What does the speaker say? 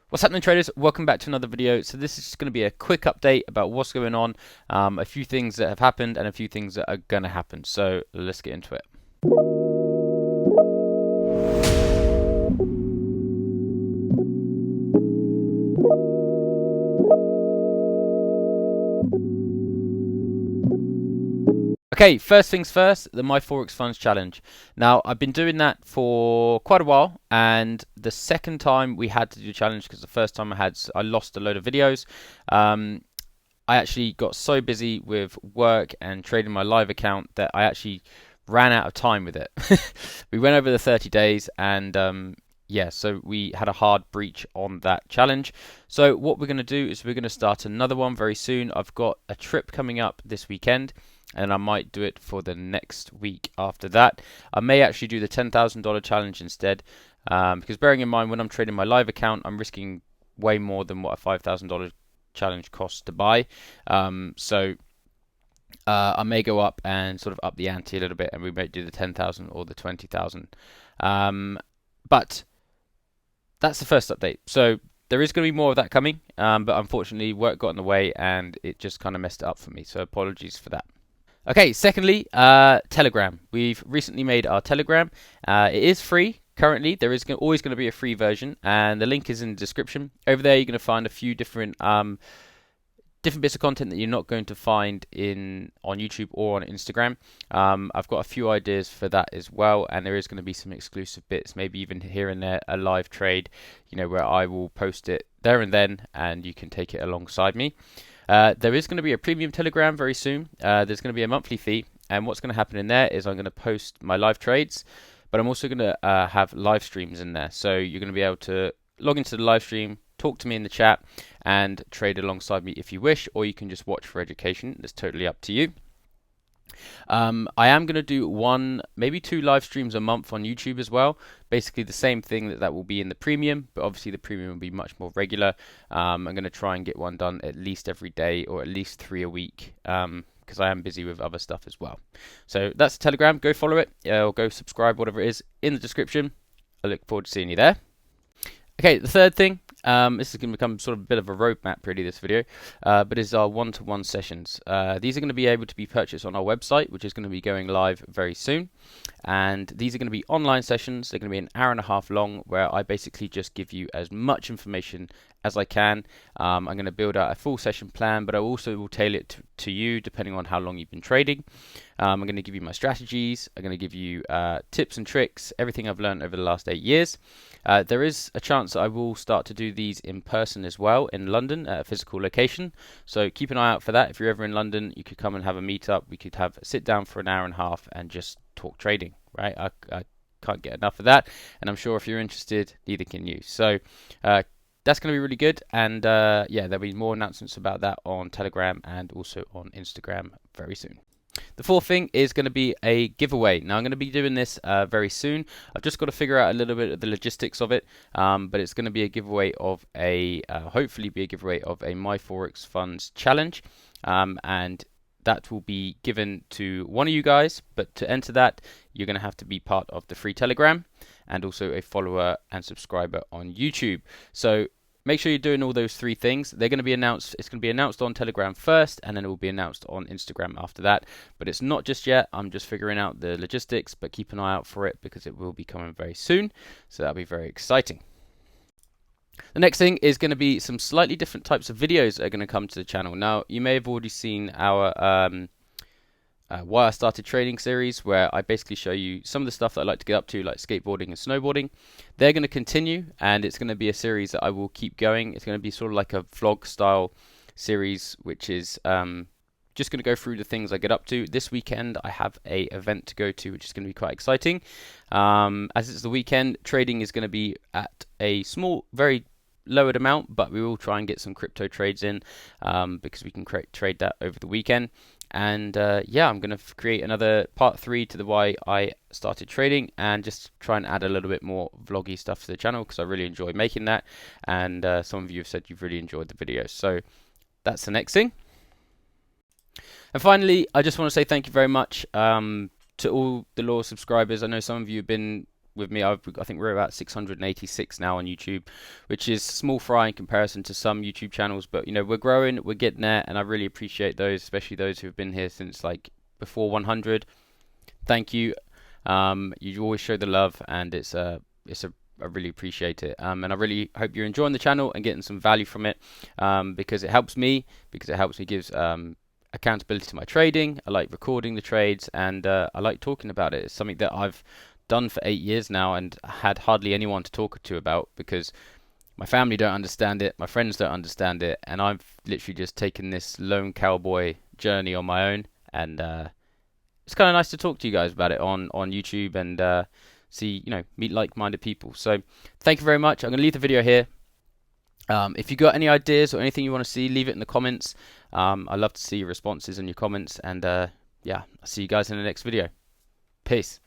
What's happening, traders? Welcome back to another video. So this is just going to be a quick update about what's going on, a few things that have happened and a few things that are going to happen. So let's get into it. Okay, first things first, the My Forex Funds Challenge. Now, I've been doing that for quite a while, and the second time we had to do the challenge, because the first time I lost a load of videos. I actually got so busy with work and trading my live account that I actually ran out of time with it. We went over the 30 days, and yeah, so we had a hard breach on that challenge. So what we're going to do is we're going to start another one very soon. I've got a trip coming up this weekend, and I might do it for the next week after that. I may actually do the $10,000 challenge instead, because bearing in mind when I'm trading my live account, I'm risking way more than what a $5,000 challenge costs to buy. So I may go up and sort of up the ante a little bit, and we may do the 10,000 or the 20,000. But that's the first update. So there is going to be more of that coming, but unfortunately work got in the way and it just kind of messed it up for me. So apologies for that. Okay, secondly, Telegram. We've recently made our Telegram. It is free currently. There is always going to be a free version, and the link is in the description. Over there, you're going to find a few different bits of content that you're not going to find on YouTube or on Instagram. I've got a few ideas for that as well, and there is going to be some exclusive bits, maybe even here and there a live trade, where I will post it there and then, and you can take it alongside me. There is going to be a premium Telegram very soon. There's going to be a monthly fee, and what's going to happen in there is I'm going to post my live trades, but I'm also going to have live streams in there. So you're going to be able to log into the live stream, talk to me in the chat, and trade alongside me if you wish, or you can just watch for education. It's totally up to you. I am going to do one, maybe two live streams a month on YouTube as well. Basically the same thing that will be in the premium, but obviously the premium will be much more regular. I'm going to try and get one done at least every day, or at least 3 a week, because I am busy with other stuff as well. So that's the Telegram. Go follow it, or go subscribe, whatever it is, in the description. I look forward to seeing you there. Okay, the third thing, this is going to become sort of a bit of a roadmap really, this video, but is our one-to-one sessions. These are going to be able to be purchased on our website, which is going to be going live very soon. And these are going to be online sessions. They're going to be an hour-and-a-half long, where I basically just give you as much information as I can. I'm going to build out a full session plan, but I also will tailor it to you depending on how long you've been trading. I'm going to give you my strategies. I'm going to give you tips and tricks, everything I've learned over the last 8 years. There is a chance that I will start to do these in person as well in London at a physical location. So keep an eye out for that. If you're ever in London, you could come and have a meetup. We could have a sit down for an hour and a half and just talk trading, right? I can't get enough of that. And I'm sure if you're interested, neither can you. So that's going to be really good. And yeah, there'll be more announcements about that on Telegram and also on Instagram very soon. The fourth thing is going to be a giveaway. Now I'm going to be doing this very soon. I've just got to figure out a little bit of the logistics of it, but it's going to be a giveaway of hopefully be a giveaway of a My Forex Funds challenge, and that will be given to one of you guys. But to enter that, you're going to have to be part of the free Telegram and also a follower and subscriber on YouTube. So make sure you're doing all those three things. They're going to be announced. It's going to be announced on Telegram first, and then it will be announced on Instagram after that. But it's not just yet. I'm just figuring out the logistics, but keep an eye out for it because it will be coming very soon. So that'll be very exciting. The next thing is going to be some slightly different types of videos that are going to come to the channel. Now, you may have already seen our Why I Started Trading series, where I basically show you some of the stuff that I like to get up to, like skateboarding and snowboarding. They're going to continue, and it's going to be a series that I will keep going. It's going to be sort of like a vlog style series, which is just going to go through the things I get up to. This weekend I have a event to go to, which is going to be quite exciting. As it's the weekend, trading is going to be at a small, very lowered amount, but we will try and get some crypto trades in, because we can trade that over the weekend. And yeah, I'm going to create another part 3 to the why I started trading, and just try and add a little bit more vloggy stuff to the channel, because I really enjoy making that, and some of you have said you've really enjoyed the videos. So that's the next thing. And finally, I just want to say thank you very much to all the loyal subscribers. I know some of you have been with me. I think we're about 686 now on YouTube, which is small fry in comparison to some YouTube channels. But you know, we're growing, we're getting there, and I really appreciate those, especially those who've been here since like before 100. Thank you. You always show the love, and I really appreciate it. And I really hope you're enjoying the channel and getting some value from it, because it helps me, gives accountability to my trading. I like recording the trades, and I like talking about it. It's something that I've done for 8 years now and had hardly anyone to talk to about, because my family don't understand it, my friends don't understand it, and I've literally just taken this lone cowboy journey on my own. And it's kind of nice to talk to you guys about it on YouTube, and see, you know, meet like-minded people. So thank you very much. I'm going to leave the video here. If you got any ideas or anything you want to see, leave it in the comments. I love to see your responses and your comments, and yeah, I'll see you guys in the next video. Peace.